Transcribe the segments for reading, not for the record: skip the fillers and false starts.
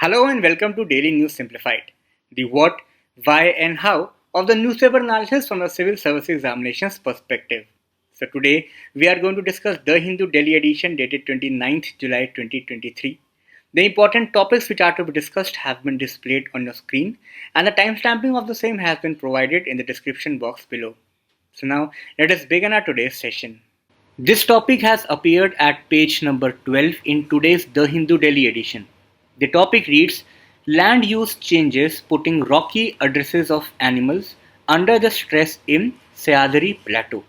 Hello and welcome to Daily News Simplified, the what, why, and how of the newspaper analysis from the civil service examinations perspective. So, today we are going to discuss The Hindu Delhi edition dated 29th July 2023. The important topics which are to be discussed have been displayed on your screen, and the timestamping of the same has been provided in the description box below. So, now let us begin our today's session. This topic has appeared at page number 12 in today's The Hindu Delhi edition. The topic reads, Land use changes putting rocky addresses of animals under the stress in Sahyadri plateau.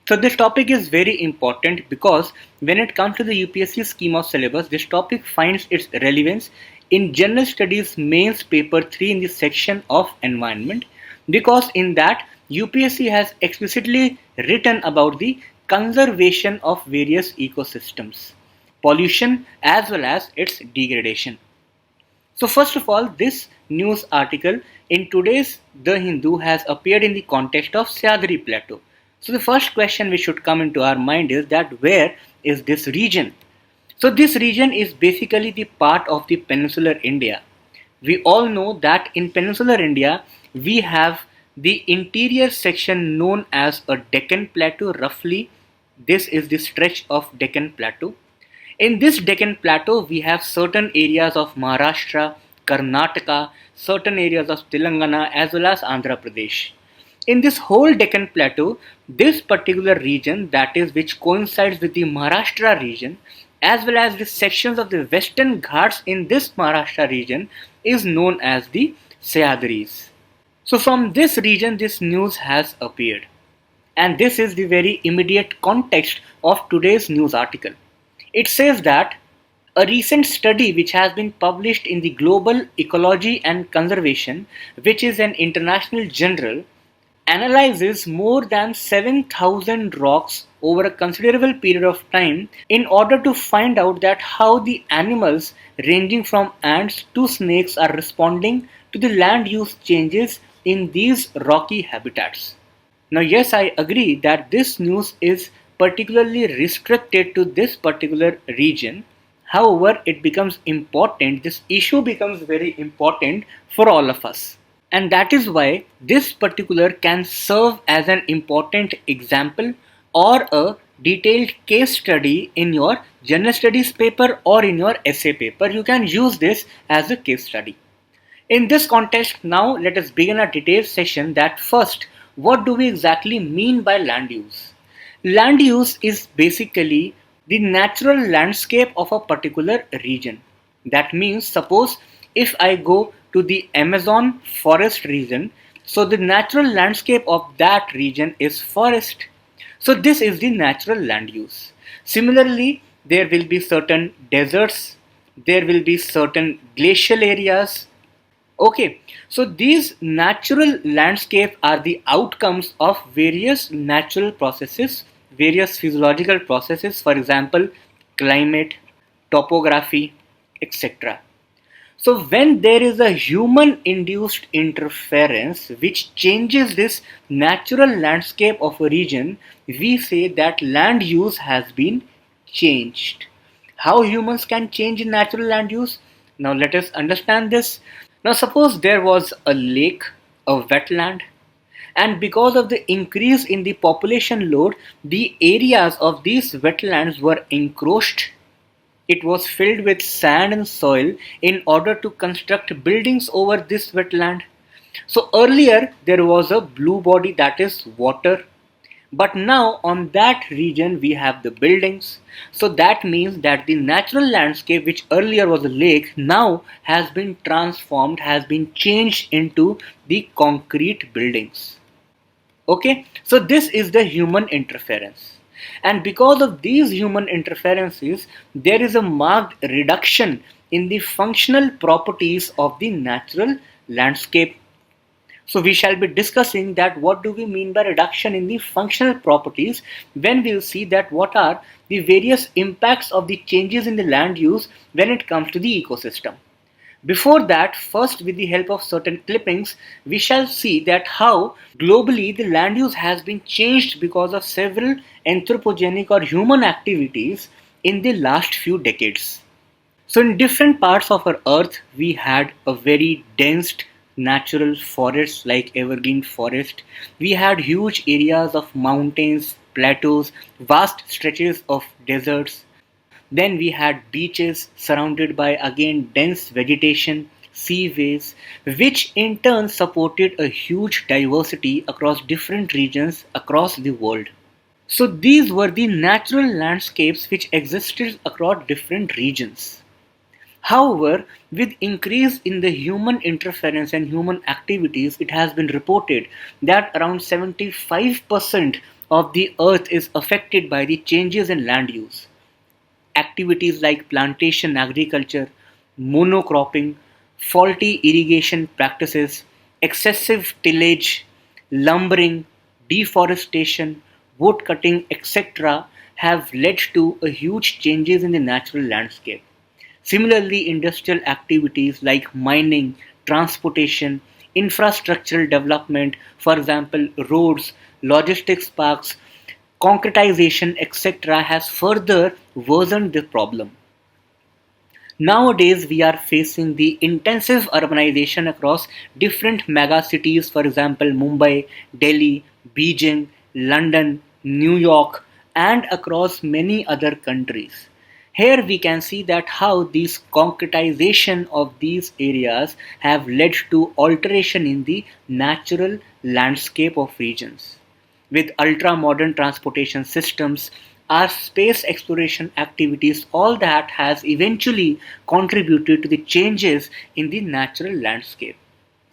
So this topic is very important because when it comes to the UPSC scheme of syllabus, this topic finds its relevance in General Studies Mains Paper 3 in the section of Environment, because in that UPSC has explicitly written about the conservation of various ecosystems, pollution as well as its degradation. So first of all, this news article in today's The Hindu has appeared in the context of Sahyadri Plateau. So the first question which should come into our mind is that where is this region? So this region is basically the part of the peninsular India. We all know that in peninsular India we have the interior section known as a Deccan Plateau. Roughly this is the stretch of Deccan Plateau. In this Deccan Plateau, we have certain areas of Maharashtra, Karnataka, certain areas of Telangana as well as Andhra Pradesh. In this whole Deccan Plateau, this particular region, that is which coincides with the Maharashtra region as well as the sections of the Western Ghats in this Maharashtra region, is known as the Sahyadris. So from this region this news has appeared, and this is the very immediate context of today's news article. It says that a recent study which has been published in the Global Ecology and Conservation, which is an international journal, analyzes more than 7,000 rocks over a considerable period of time in order to find out that how the animals ranging from ants to snakes are responding to the land use changes in these rocky habitats. Now yes, I agree that this news is particularly restricted to this particular region. However, it becomes important, this issue becomes very important for all of us. And that is why this particular can serve as an important example or a detailed case study in your general studies paper or in your essay paper. You can use this as a case study. In this context, now let us begin a detailed session that first, what do we exactly mean by land use? Land use is basically the natural landscape of a particular region. That means, suppose if I go to the Amazon forest region, so the natural landscape of that region is forest. So this is the natural land use. Similarly, there will be certain deserts, there will be certain glacial areas. Okay, so these natural landscape are the outcomes of various natural processes, various physiological processes, for example, climate, topography, etc. So when there is a human induced interference which changes this natural landscape of a region, we say that land use has been changed. How humans can change in natural land use? Now let us understand this. Now suppose there was a lake, a wetland, and because of the increase in the population load, the areas of these wetlands were encroached. It was filled with sand and soil in order to construct buildings over this wetland. So earlier there was a blue body, that is water, but now on that region we have the buildings. So that means that the natural landscape which earlier was a lake now has been transformed, has been changed into the concrete buildings. Okay, so this is the human interference, and because of these human interferences there is a marked reduction in the functional properties of the natural landscape. So we shall be discussing that what do we mean by reduction in the functional properties when we will see that what are the various impacts of the changes in the land use when it comes to the ecosystem. Before that, first with the help of certain clippings, we shall see that how globally the land use has been changed because of several anthropogenic or human activities in the last few decades. So in different parts of our earth, we had a very dense natural forests like evergreen forest. We had huge areas of mountains, plateaus, vast stretches of deserts. Then we had beaches surrounded by again dense vegetation, seaways, which in turn supported a huge diversity across different regions across the world. So these were the natural landscapes which existed across different regions. However, with increase in the human interference and human activities, it has been reported that around 75% of the earth is affected by the changes in land use. Activities like plantation agriculture, monocropping, faulty irrigation practices, excessive tillage, lumbering, deforestation, wood cutting, etc., have led to a huge changes in the natural landscape. Similarly, industrial activities like mining, transportation, infrastructural development, for example, roads, logistics parks, concretization, etc., has further worsened the problem. Nowadays, we are facing the intensive urbanization across different mega cities, for example, Mumbai, Delhi, Beijing, London, New York, and across many other countries. Here we can see that how these concretization of these areas have led to alteration in the natural landscape of regions. With ultra modern transportation systems, our space exploration activities, all that has eventually contributed to the changes in the natural landscape.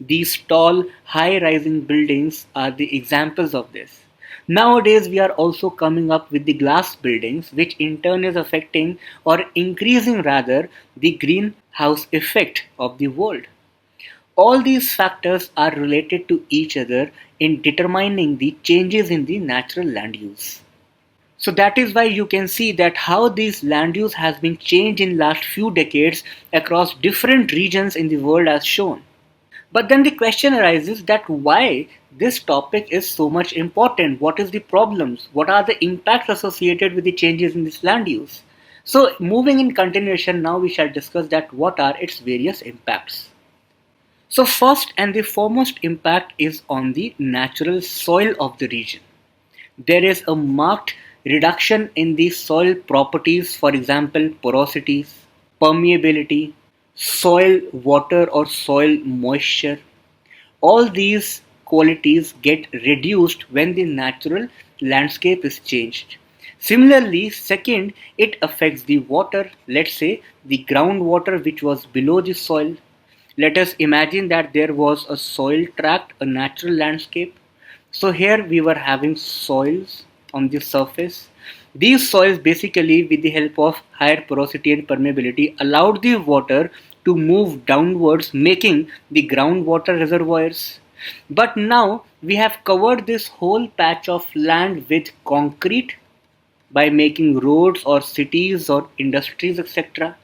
These tall, high rising buildings are the examples of this. Nowadays, we are also coming up with the glass buildings, which in turn is affecting or increasing rather the greenhouse effect of the world. All these factors are related to each other in determining the changes in the natural land use. So that is why you can see that how this land use has been changed in last few decades across different regions in the world as shown. But then the question arises that why this topic is so much important. What is the problems? What are the impacts associated with the changes in this land use? So moving in continuation, now we shall discuss that what are its various impacts. So first and the foremost impact is on the natural soil of the region. There is a marked reduction in the soil properties, for example, porosities, permeability, soil water or soil moisture. All these qualities get reduced when the natural landscape is changed. Similarly, second, it affects the water, let's say the groundwater which was below the soil. Let us imagine that there was a soil tract, a natural landscape. So here we were having soils on the surface. These soils basically with the help of higher porosity and permeability allowed the water to move downwards, making the groundwater reservoirs. But now we have covered this whole patch of land with concrete by making roads or cities or industries, etc.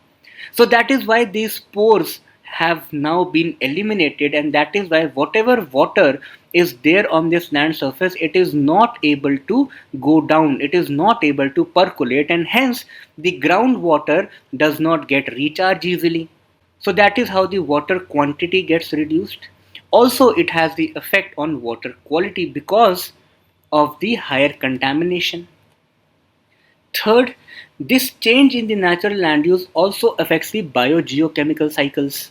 So that is why these pores have now been eliminated, and that is why whatever water is there on this land surface, it is not able to go down, it is not able to percolate, and hence the groundwater does not get recharged easily. So that is how the water quantity gets reduced. Also, it has the effect on water quality because of the higher contamination. Third, this change in the natural land use also affects the biogeochemical cycles.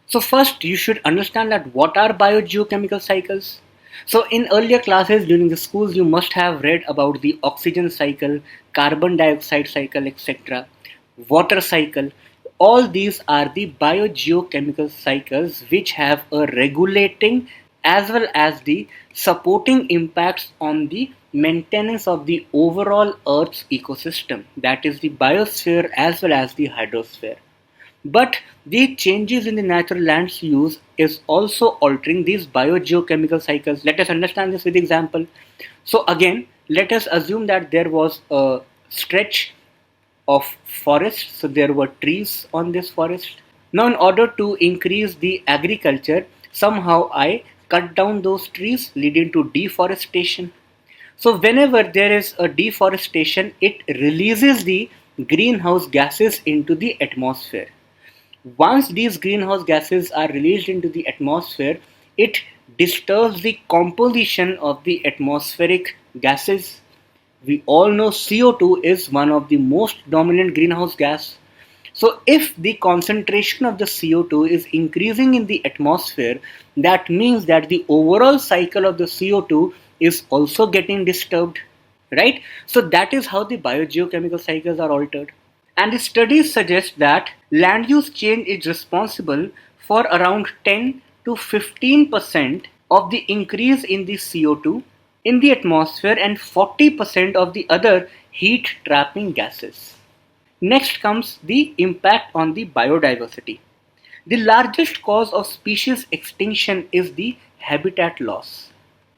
So first you should understand that what are biogeochemical cycles. So in earlier classes during the schools you must have read about the oxygen cycle, carbon dioxide cycle, etc. Water cycle. All these are the biogeochemical cycles which have a regulating as well as the supporting impacts on the maintenance of the overall Earth's ecosystem, that is the biosphere as well as the hydrosphere. But the changes in the natural lands use is also altering these biogeochemical cycles. Let us understand this with example. So again, let us assume that there was a stretch of forest, so there were trees on this forest. Now in order to increase the agriculture, somehow I cut down those trees leading to deforestation. So whenever there is a deforestation, it releases the greenhouse gases into the atmosphere. Once these greenhouse gases are released into the atmosphere, it disturbs the composition of the atmospheric gases. We all know CO2 is one of the most dominant greenhouse gas. So if the concentration of the CO2 is increasing in the atmosphere, that means that the overall cycle of the CO2 is also getting disturbed, right? So that is how the biogeochemical cycles are altered. And the studies suggest that land use change is responsible for around 10 to 15% of the increase in the CO2 in the atmosphere and 40% of the other heat trapping gases. Next comes the impact on the biodiversity. The largest cause of species extinction is the habitat loss.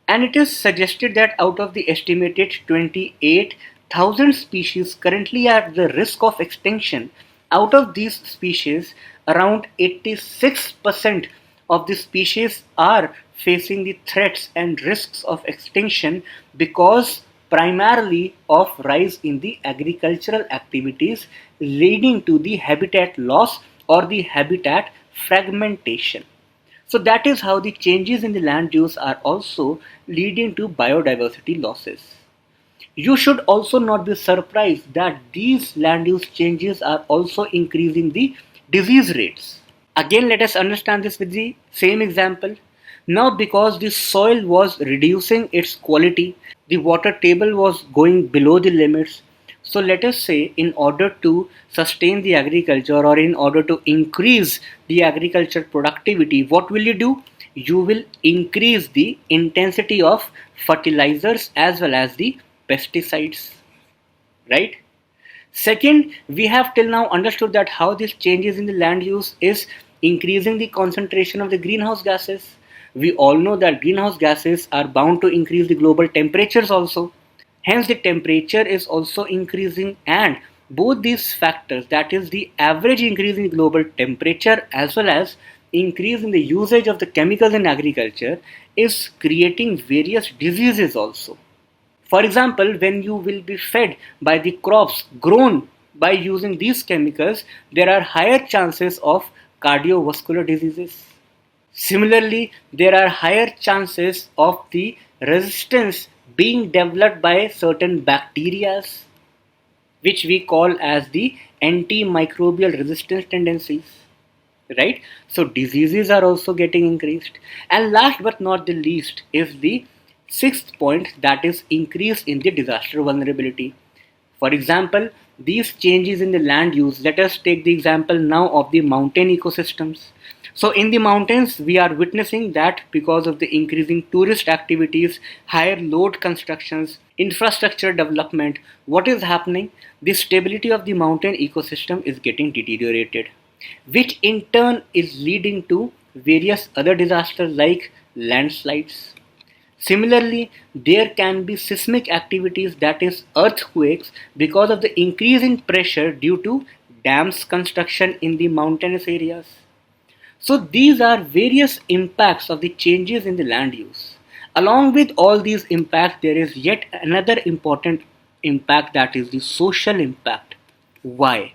And it is suggested that out of the estimated 28,000 species currently at the risk of extinction, out of these species, around 86% of the species are facing the threats and risks of extinction because primarily of rise in the agricultural activities leading to the habitat loss or the habitat fragmentation. So that is how the changes in the land use are also leading to biodiversity losses. You should also not be surprised that these land use changes are also increasing the disease rates. Again, let us understand this with the same example. Now, because the soil was reducing its quality, the water table was going below the limits. So, let us say, in order to sustain the agriculture or in order to increase the agriculture productivity, what will you do? You will increase the intensity of fertilizers as well as the pesticides, right? Second, we have till now understood that how this changes in the land use is increasing the concentration of the greenhouse gases. We all know that greenhouse gases are bound to increase the global temperatures also. Hence, the temperature is also increasing, and both these factors, that is the average increase in global temperature as well as increase in the usage of the chemicals in agriculture, is creating various diseases also. For example, when you will be fed by the crops grown by using these chemicals, there are higher chances of cardiovascular diseases. Similarly, there are higher chances of the resistance being developed by certain bacteria, which we call as the antimicrobial resistance tendencies. Right? So diseases are also getting increased. And last but not the least is the sixth point, that is increase in the disaster vulnerability. For example, these changes in the land use, let us take the example now of the mountain ecosystems. So in the mountains, we are witnessing that because of the increasing tourist activities, higher load constructions, infrastructure development, what is happening? The stability of the mountain ecosystem is getting deteriorated, which in turn is leading to various other disasters like landslides. Similarly, there can be seismic activities, that is earthquakes, because of the increase in pressure due to dams construction in the mountainous areas. So these are various impacts of the changes in the land use. Along with all these impacts, there is yet another important impact, that is the social impact. Why?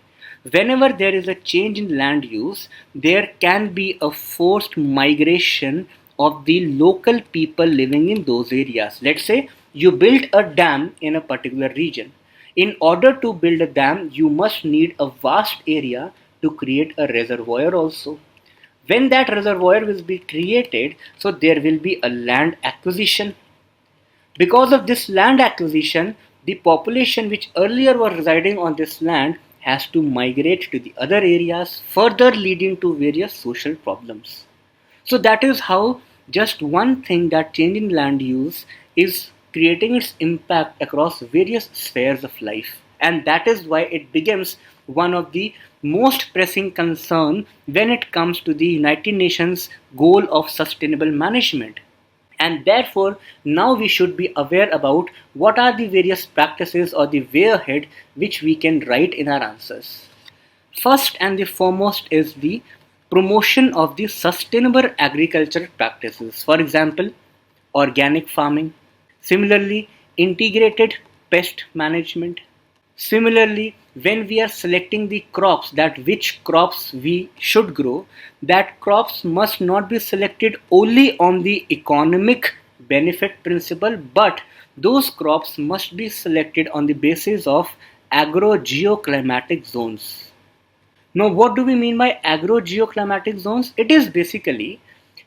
Whenever there is a change in land use, there can be a forced migration of the local people living in those areas. Let's say you built a dam in a particular region. In order to build a dam, you must need a vast area to create a reservoir also. When that reservoir will be created, so there will be a land acquisition. Because of this land acquisition, the population which earlier was residing on this land has to migrate to the other areas, further leading to various social problems. So that is how just one thing, that change in land use, is creating its impact across various spheres of life. And that is why it becomes one of the most pressing concern when it comes to the United Nations goal of sustainable management. And therefore, now we should be aware about what are the various practices or the way ahead which we can write in our answers. First and the foremost is the promotion of the sustainable agriculture practices. For example, organic farming. Similarly, integrated pest management. Similarly, when we are selecting the crops, that which crops we should grow, that crops must not be selected only on the economic benefit principle, but those crops must be selected on the basis of agrogeoclimatic zones. Now, what do we mean by agrogeoclimatic zones? It is basically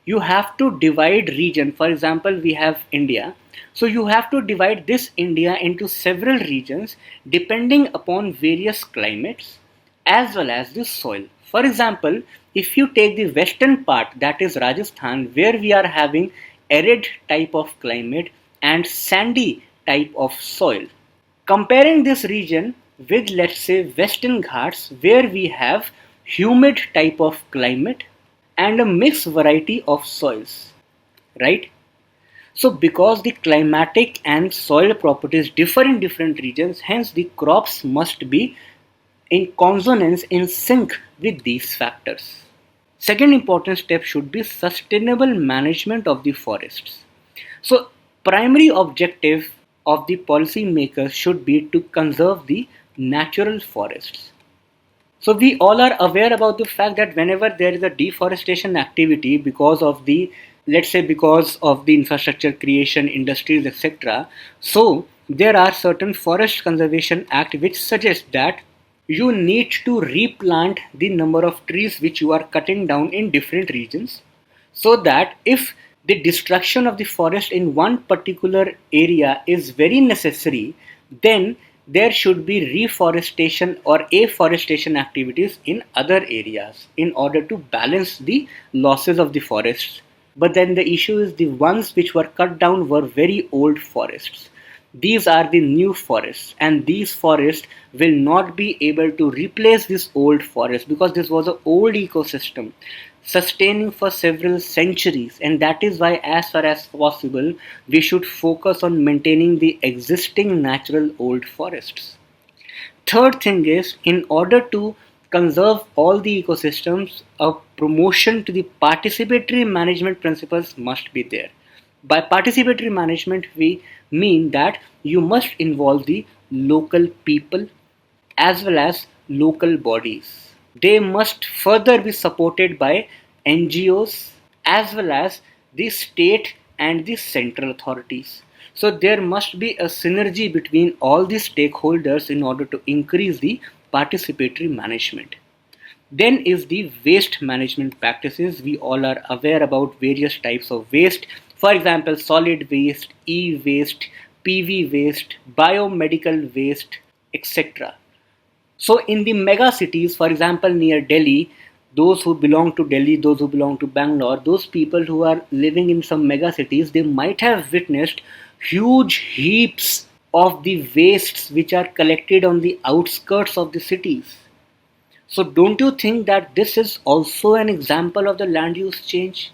you have to divide region. For example, we have India. So you have to divide this India into several regions depending upon various climates as well as the soil. For example, if you take the western part, that is Rajasthan, where we are having arid type of climate and sandy type of soil. Comparing this region with, let's say, Western Ghats, where we have humid type of climate and a mixed variety of soils, right? So because the climatic and soil properties differ in different regions, hence the crops must be in consonance, in sync with these factors. Second important step should be sustainable management of the forests. So primary objective of the policymakers should be to conserve the natural forests. So we all are aware about the fact that whenever there is a deforestation activity because of the, let's say, because of the infrastructure creation, industries, etc. So there are certain Forest Conservation Act which suggests that you need to replant the number of trees which you are cutting down in different regions, so that if the destruction of the forest in one particular area is very necessary, then there should be reforestation or afforestation activities in other areas in order to balance the losses of the forests. But then the issue is the ones which were cut down were very old forests. These are the new forests, and these forests will not be able to replace this old forest because this was an old ecosystem sustaining for several centuries, and that is why as far as possible we should focus on maintaining the existing natural old forests. Third thing is, in order to conserve all the ecosystems, a promotion to the participatory management principles must be there. By participatory management, we mean that you must involve the local people as well as local bodies. They must further be supported by NGOs as well as the state and the central authorities. So there must be a synergy between all the stakeholders in order to increase the participatory management. Then is the waste management practices. We all are aware about various types of waste. For example, solid waste, e-waste, PV waste, biomedical waste, etc. So in the mega cities, for example, near Delhi, those who belong to Delhi, those who belong to Bangalore, those people who are living in some mega cities, they might have witnessed huge heaps of the wastes which are collected on the outskirts of the cities. So don't you think that this is also an example of the land use change?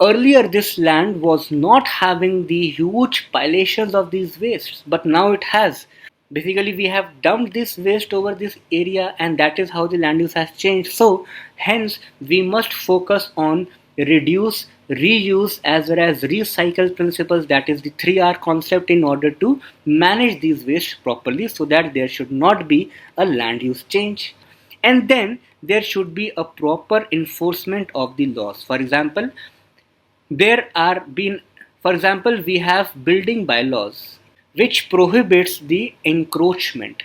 Earlier this land was not having the huge pilations of these wastes, but now it has. Basically we have dumped this waste over this area, and that is how the land use has changed. So hence we must focus on reduce, reuse as well as recycle principles, that is the 3R concept, in order to manage these wastes properly so that there should not be a land use change. And then there should be a proper enforcement of the laws. For example, we have building bylaws which prohibits the encroachment,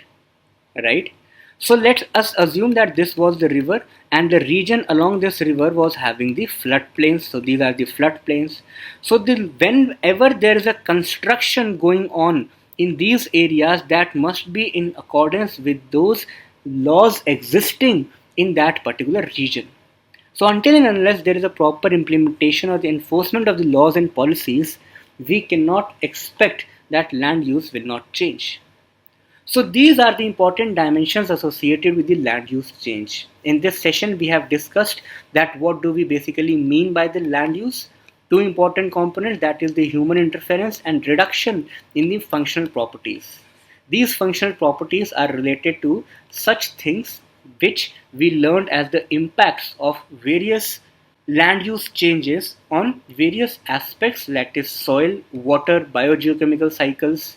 right? So let us assume that this was the river and the region along this river was having the floodplains. So these are the floodplains. So whenever there is a construction going on in these areas, that must be in accordance with those laws existing in that particular region. So until and unless there is a proper implementation or the enforcement of the laws and policies, we cannot expect that land use will not change. So these are the important dimensions associated with the land use change. In this session we have discussed that what do we basically mean by the land use. Two important components, that is the human interference and reduction in the functional properties. These functional properties are related to such things which we learned as the impacts of various land use changes on various aspects, that is soil, water, biogeochemical cycles,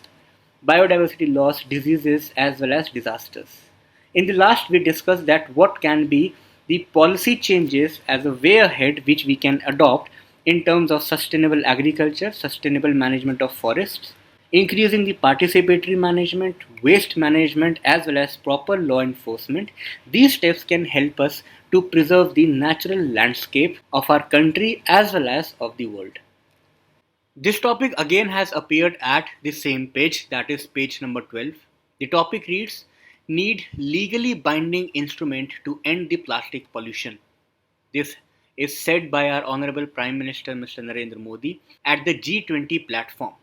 biodiversity loss, diseases as well as disasters. In the last, we discussed that what can be the policy changes as a way ahead which we can adopt in terms of sustainable agriculture, sustainable management of forests, increasing the participatory management, waste management, as well as proper law enforcement. These steps can help us to preserve the natural landscape of our country as well as of the world. This topic again has appeared at the same page, that is page number 12. The topic reads, Need legally binding instrument to end the plastic pollution. This is said by our Honorable Prime Minister Mr. Narendra Modi at the G20 platform.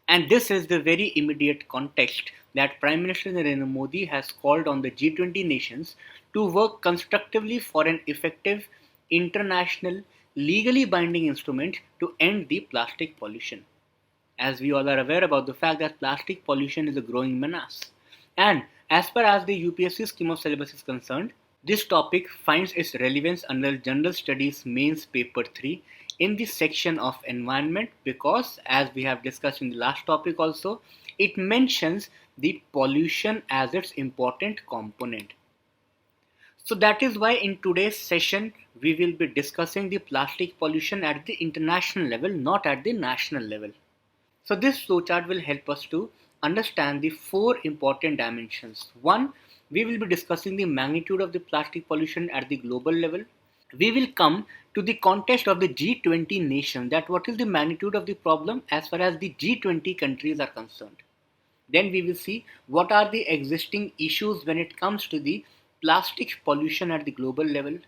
And this is the very immediate context that Prime Minister Narendra Modi has called on the G20 nations to work constructively for an effective international legally binding instrument to end the plastic pollution. As we all are aware about the fact that plastic pollution is a growing menace. And as far as the UPSC scheme of syllabus is concerned, this topic finds its relevance under General Studies Mains Paper 3 in the section of environment because, as we have discussed in the last topic also, it mentions the pollution as its important component. So that is why in today's session we will be discussing the plastic pollution at the international level, not at the national level. So this flowchart will help us to understand the four important dimensions. One, we will be discussing the magnitude of the plastic pollution at the global level. We will come to the context of the G20 nation, that what is the magnitude of the problem as far as the G20 countries are concerned. Then we will see what are the existing issues when it comes to the plastic pollution at the global level.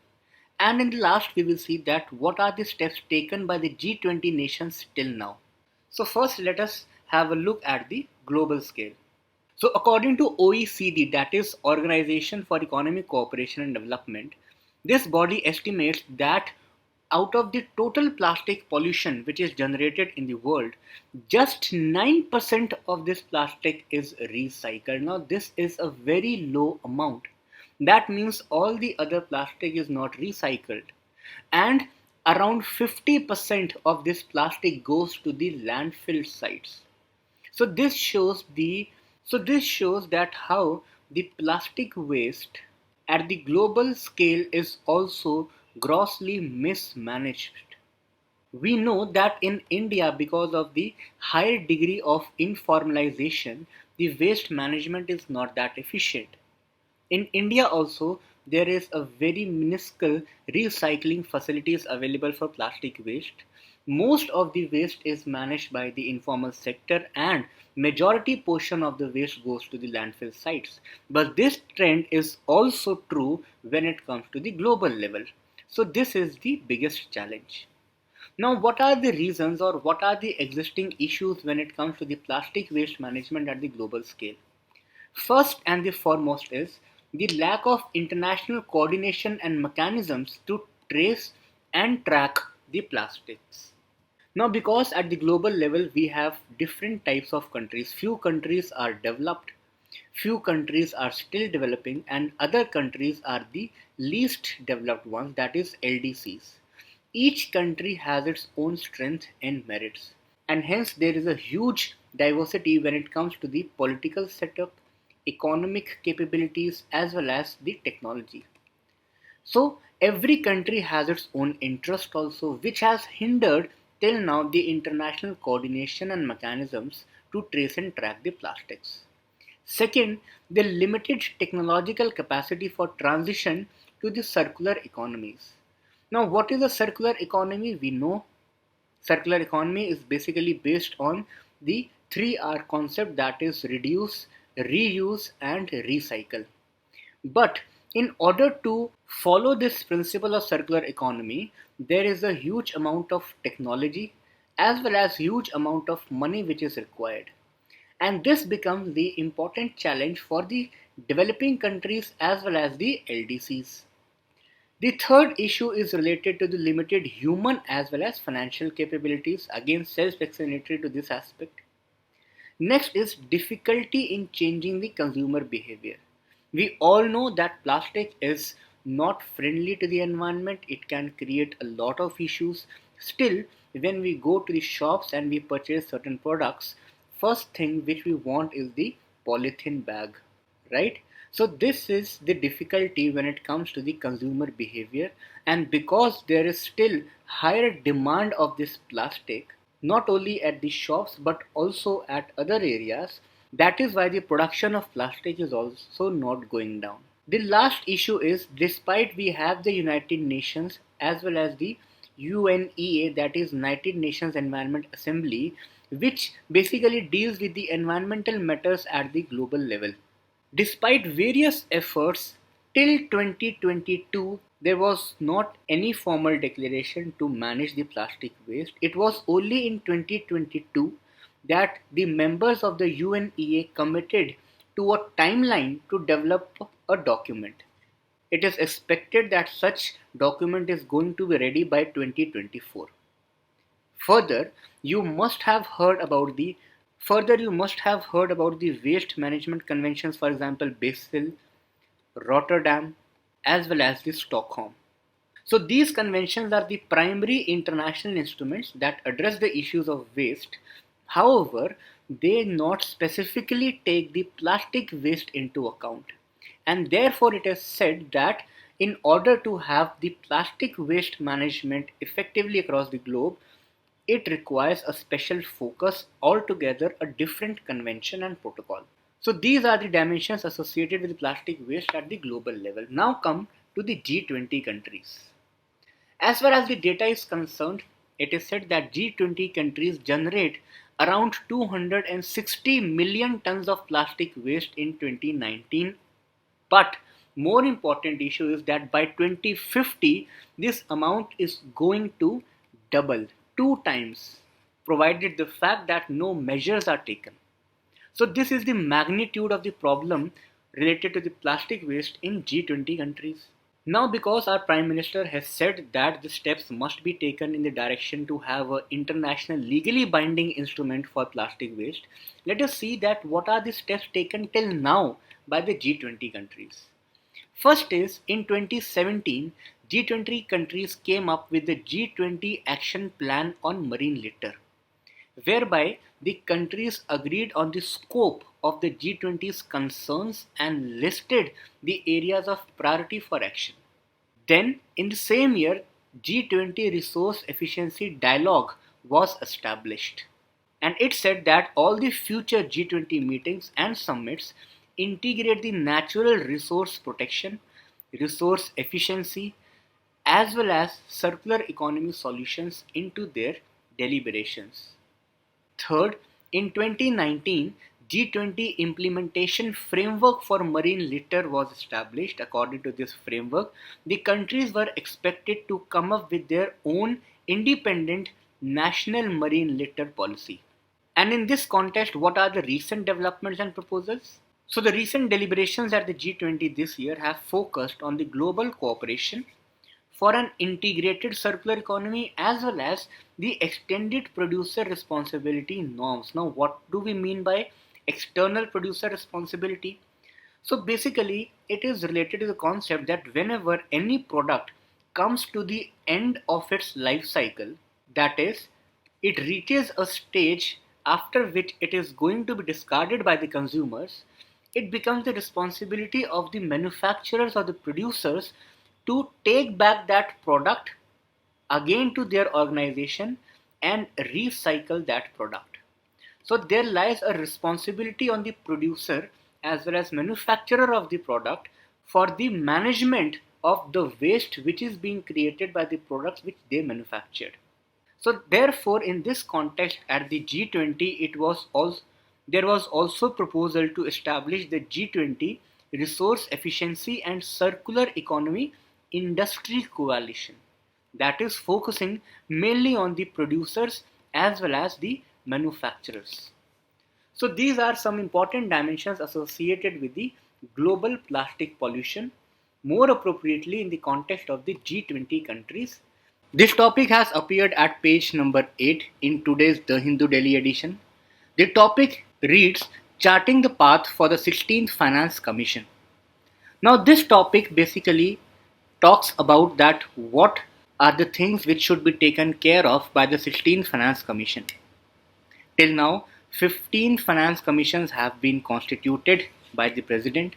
And in the last, we will see that what are the steps taken by the G20 nations till now. So first, let us have a look at the global scale. So according to OECD, that is Organization for Economic Cooperation and Development, this body estimates that out of the total plastic pollution which is generated in the world, just 9% of this plastic is recycled. Now this is a very low amount. That means all the other plastic is not recycled. And around 50% of this plastic goes to the landfill sites. So this shows that how the plastic waste at the global scale is also grossly mismanaged. We know that in India, because of the high degree of informalization, the waste management is not that efficient. In India also, there is a very minuscule recycling facilities available for plastic waste. Most of the waste is managed by the informal sector and majority portion of the waste goes to the landfill sites. But this trend is also true when it comes to the global level. So this is the biggest challenge. Now, what are the reasons or what are the existing issues when it comes to the plastic waste management at the global scale? First and the foremost is the lack of international coordination and mechanisms to trace and track the plastics. Now, because at the global level we have different types of countries, few countries are developed, few countries are still developing, and other countries are the least developed ones, that is LDCs. Each country has its own strength and merits, and hence there is a huge diversity when it comes to the political setup, economic capabilities, as well as the technology. So every country has its own interest also, which has hindered till now the international coordination and mechanisms to trace and track the plastics. Second, the limited technological capacity for transition to the circular economies. Now, what is a circular economy? We know circular economy is basically based on the 3R concept, that is reduce, reuse, and recycle. But in order to follow this principle of circular economy, there is a huge amount of technology as well as huge amount of money which is required. And this becomes the important challenge for the developing countries as well as the LDCs. The third issue is related to the limited human as well as financial capabilities, again self-explanatory to this aspect. Next is difficulty in changing the consumer behavior. We all know that plastic is not friendly to the environment, it can create a lot of issues. Still, when we go to the shops and we purchase certain products, first thing which we want is the polythene bag, right? So this is the difficulty when it comes to the consumer behavior, and because there is still higher demand of this plastic, not only at the shops but also at other areas, that is why the production of plastic is also not going down. The last issue is, despite we have the United Nations as well as the UNEA, that is United Nations Environment Assembly, which basically deals with the environmental matters at the global level. Despite various efforts, till 2022 there was not any formal declaration to manage the plastic waste. It was only in 2022 that the members of the UNEA committed to a timeline to develop a document. It is expected that such document is going to be ready by 2024. Further, you must have heard about the waste management conventions, for example, Basel, Rotterdam, as well as the Stockholm. So these conventions are the primary international instruments that address the issues of waste. However, they not specifically take the plastic waste into account. And therefore it is said that in order to have the plastic waste management effectively across the globe, it requires a special focus, altogether a different convention and protocol. So these are the dimensions associated with plastic waste at the global level. Now come to the G20 countries. As far as the data is concerned, it is said that G20 countries generate around 260 million tons of plastic waste in 2019. But more important issue is that by 2050, this amount is going to double, two times, provided the fact that no measures are taken. So this is the magnitude of the problem related to the plastic waste in G20 countries. Now, because our Prime Minister has said that the steps must be taken in the direction to have an international legally binding instrument for plastic waste, let us see that what are the steps taken till now by the G20 countries. First is, in 2017, G20 countries came up with the G20 Action Plan on Marine Litter, whereby the countries agreed on the scope of the G20's concerns and listed the areas of priority for action. Then, in the same year, G20 Resource Efficiency Dialogue was established. And it said that all the future G20 meetings and summits integrate the natural resource protection, resource efficiency, as well as circular economy solutions into their deliberations. Third, in 2019, G20 implementation framework for marine litter was established. According to this framework, the countries were expected to come up with their own independent national marine litter policy. And in this context, what are the recent developments and proposals? So the recent deliberations at the G20 this year have focused on the global cooperation for an integrated circular economy as well as the extended producer responsibility norms. Now, what do we mean by external producer responsibility? So basically, it is related to the concept that whenever any product comes to the end of its life cycle, that is, it reaches a stage after which it is going to be discarded by the consumers, it becomes the responsibility of the manufacturers or the producers to take back that product again to their organization and recycle that product. So there lies a responsibility on the producer as well as manufacturer of the product for the management of the waste which is being created by the products which they manufactured. So therefore, in this context at the G20, there was also proposal to establish the G20 Resource Efficiency and Circular Economy Industry Coalition, that is focusing mainly on the producers as well as the manufacturers. So these are some important dimensions associated with the global plastic pollution, more appropriately in the context of the G20 countries. This topic has appeared at page number 8 in today's The Hindu Daily edition. The topic reads, Charting the Path for the 16th Finance Commission. Now this topic basically talks about that what are the things which should be taken care of by the 16th Finance Commission. Till now, 15 finance commissions have been constituted by the President.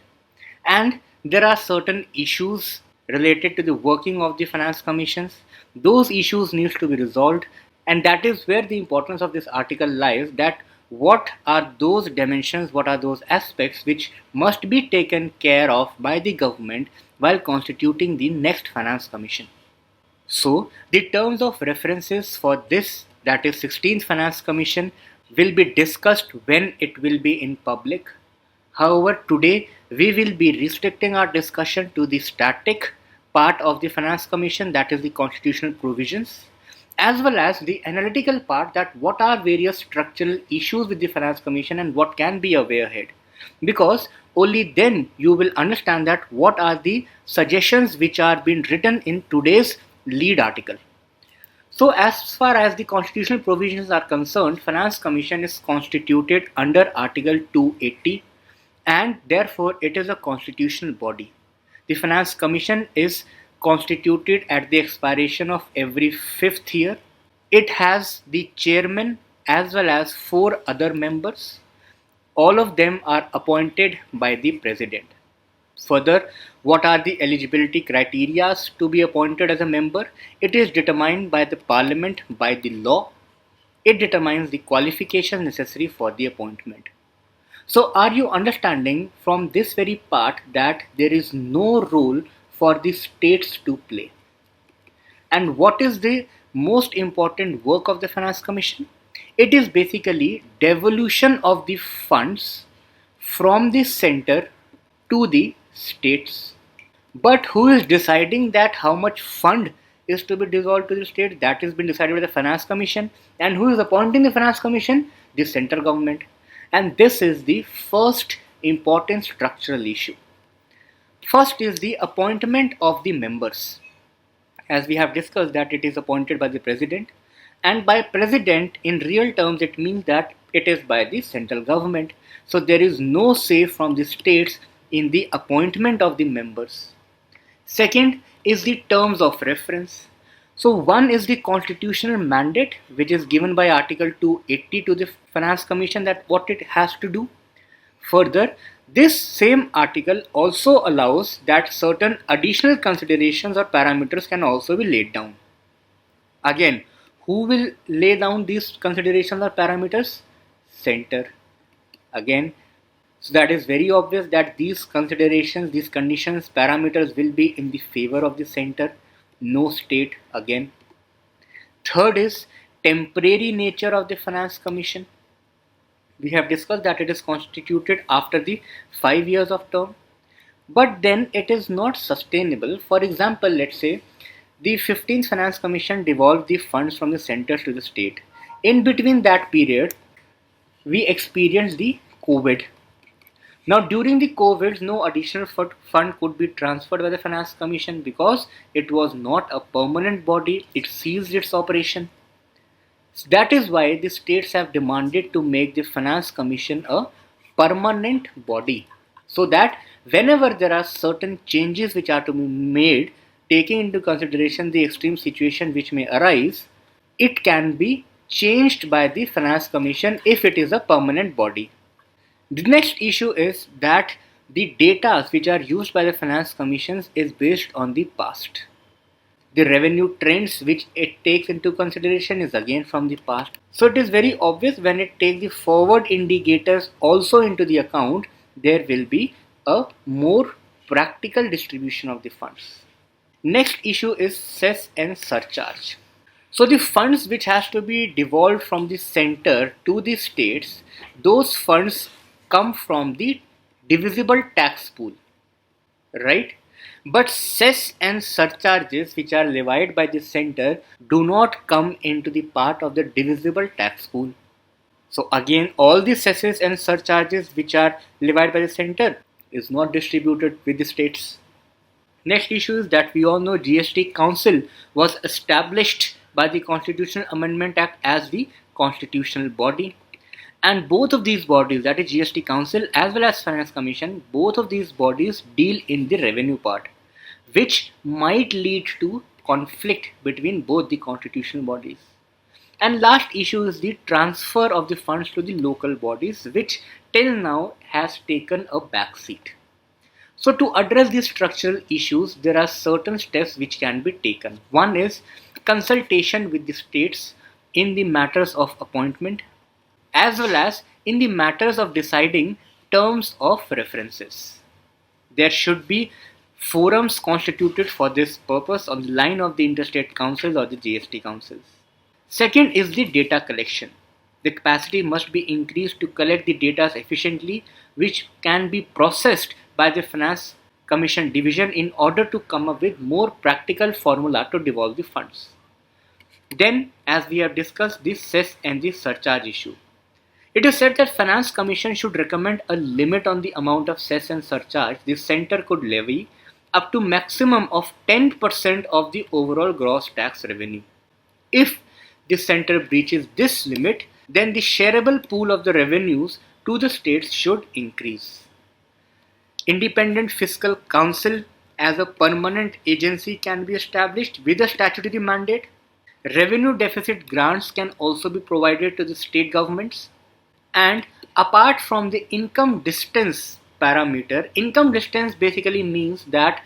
And there are certain issues related to the working of the finance commissions. Those issues needs to be resolved, and that is where the importance of this article lies, that what are those dimensions, what are those aspects which must be taken care of by the government while constituting the next finance commission. So the terms of references for this, that is 16th Finance Commission, will be discussed when it will be in public. However, today we will be restricting our discussion to the static part of the Finance Commission, that is the constitutional provisions, as well as the analytical part, that what are various structural issues with the Finance Commission and what can be a way ahead. Because only then you will understand that what are the suggestions which are being written in today's lead article. So as far as the constitutional provisions are concerned, Finance Commission is constituted under Article 280 and therefore it is a constitutional body. The Finance Commission is constituted at the expiration of every 5th year. It has the chairman as well as 4 other members. All of them are appointed by the president. Further, what are the eligibility criteria to be appointed as a member? It is determined by the parliament by the law. It determines the qualifications necessary for the appointment. So are you understanding from this very part that there is no role for the states to play? And what is the most important work of the Finance Commission? It is basically devolution of the funds from the center to the states. But who is deciding that how much fund is to be dissolved to the state? That has been decided by the Finance Commission. And who is appointing the Finance Commission? The central government. And this is the first important structural issue. First is the appointment of the members. As we have discussed that it is appointed by the president, and by president in real terms it means that it is by the central government. So there is no say from the states in the appointment of the members. Second is the terms of reference. So one is the constitutional mandate which is given by Article 280 to the Finance Commission, that what it has to do. Further, this same article also allows that certain additional considerations or parameters can also be laid down. Again, who will lay down these considerations or parameters? Center. Again, so that is very obvious that these considerations, these conditions, parameters will be in the favor of the center, no state again. Third is temporary nature of the Finance Commission. We have discussed that it is constituted after the 5 years of term, but then it is not sustainable. For example, let's say the 15th Finance Commission devolved the funds from the center to the state. In between that period, we experienced the COVID. Now during the COVID, no additional fund could be transferred by the Finance Commission because it was not a permanent body, it ceased its operation. That is why the states have demanded to make the Finance Commission a permanent body, so that whenever there are certain changes which are to be made, taking into consideration the extreme situation which may arise, it can be changed by the Finance Commission if it is a permanent body. The next issue is that the data which are used by the Finance Commissions is based on the past. The revenue trends which it takes into consideration is again from the past. So it is very obvious when it takes the forward indicators also into the account, there will be a more practical distribution of the funds. Next issue is cess and surcharge. So the funds which has to be devolved from the center to the states, those funds come from the divisible tax pool, right? But cess and surcharges which are levied by the center do not come into the part of the divisible tax pool. So again, all the cesses and surcharges which are levied by the center is not distributed with the states. Next issue is that we all know GST Council was established by the Constitutional Amendment Act as the constitutional body. And both of these bodies, that is GST Council as well as Finance Commission, both of these bodies deal in the revenue part, which might lead to conflict between both the constitutional bodies. And last issue is the transfer of the funds to the local bodies, which till now has taken a back seat. So to address these structural issues, there are certain steps which can be taken. One is consultation with the states in the matters of appointment, as well as in the matters of deciding terms of references. There should be forums constituted for this purpose on the line of the interstate councils or the GST councils. Second is the data collection. The capacity must be increased to collect the data efficiently, which can be processed by the Finance Commission division in order to come up with more practical formula to devolve the funds. Then, as we have discussed, the cess and the surcharge issue. It is said that Finance Commission should recommend a limit on the amount of cess and surcharge the center could levy up to maximum of 10% of the overall gross tax revenue. If the center breaches this limit, then the shareable pool of the revenues to the states should increase. Independent Fiscal Council as a permanent agency can be established with a statutory mandate. Revenue deficit grants can also be provided to the state governments. And apart from the income distance parameter, income distance basically means that,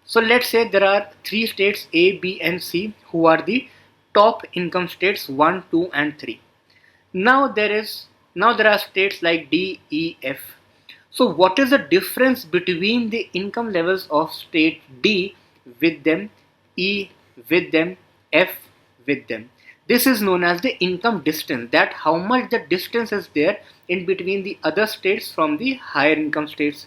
so let's say there are three states A, B and C who are the top income states 1, 2 and 3. Now there are states like D, E, F. So what is the difference between the income levels of state D with them, E with them, F with them? This is known as the income distance, that how much the distance is there in between the other states from the higher income states.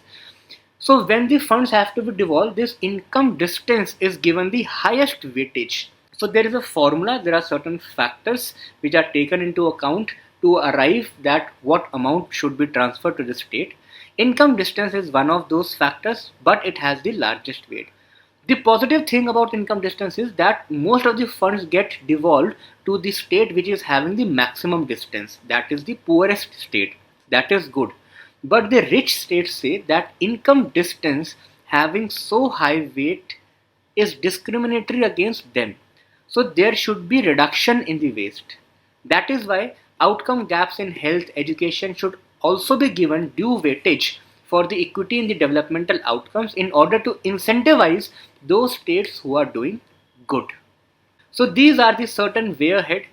So when the funds have to be devolved, this income distance is given the highest weightage. So there is a formula, there are certain factors which are taken into account to arrive that what amount should be transferred to the state. Income distance is one of those factors, but it has the largest weight. The positive thing about income distance is that most of the funds get devolved to the state which is having the maximum distance, that is the poorest state. That is good. But the rich states say that income distance having so high weight is discriminatory against them. So there should be reduction in the waste. That is why outcome gaps in health education should also be given due weightage for the equity in the developmental outcomes in order to incentivize those states who are doing good. So these are the certain way ahead,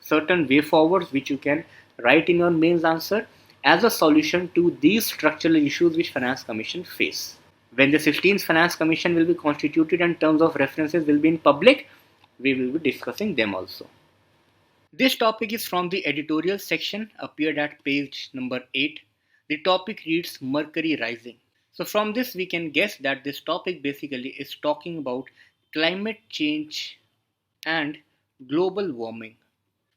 certain way forwards which you can write in your mains answer as a solution to these structural issues which Finance Commission face. When the 16th Finance Commission will be constituted and terms of references will be in public, we will be discussing them also. This topic is from the editorial section, appeared at page number 8. The topic reads Mercury rising. So from this we can guess that this topic basically is talking about climate change and global warming.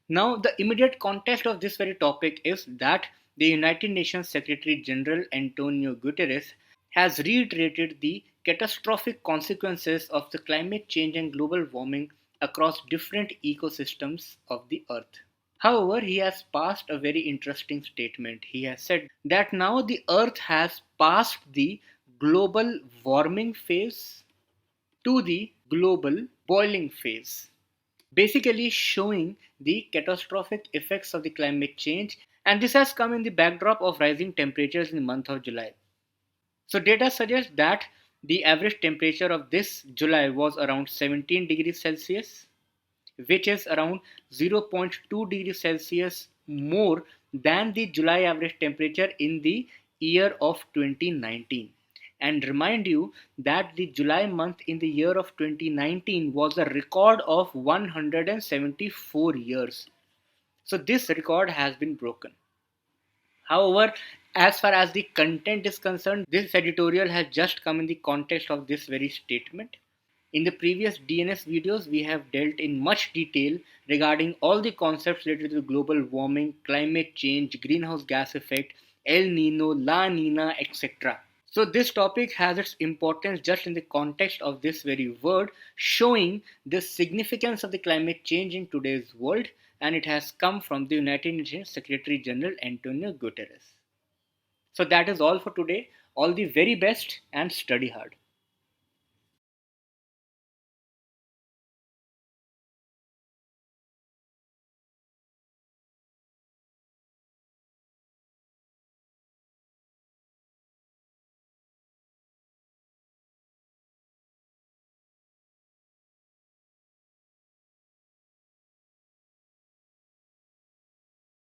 Now the immediate context of this very topic is that the United Nations Secretary General Antonio Guterres has reiterated the catastrophic consequences of the climate change and global warming across different ecosystems of the earth. However, he has passed a very interesting statement. He has said that now the earth has passed the global warming phase to the global boiling phase, basically showing the catastrophic effects of the climate change, and this has come in the backdrop of rising temperatures in the month of July. So data suggests that the average temperature of this July was around 17 degrees Celsius, which is around 0.2 degrees Celsius more than the July average temperature in the year of 2019. And remind you that the July month in the year of 2019 was a record of 174 years. So this record has been broken. However, as far as the content is concerned, this editorial has just come in the context of this very statement. In the previous DNS videos, we have dealt in much detail regarding all the concepts related to global warming, climate change, greenhouse gas effect, El Nino, La Nina, etc. So this topic has its importance just in the context of this very word, showing the significance of the climate change in today's world, and it has come from the United Nations Secretary General Antonio Guterres. So that is all for today. All the very best and study hard.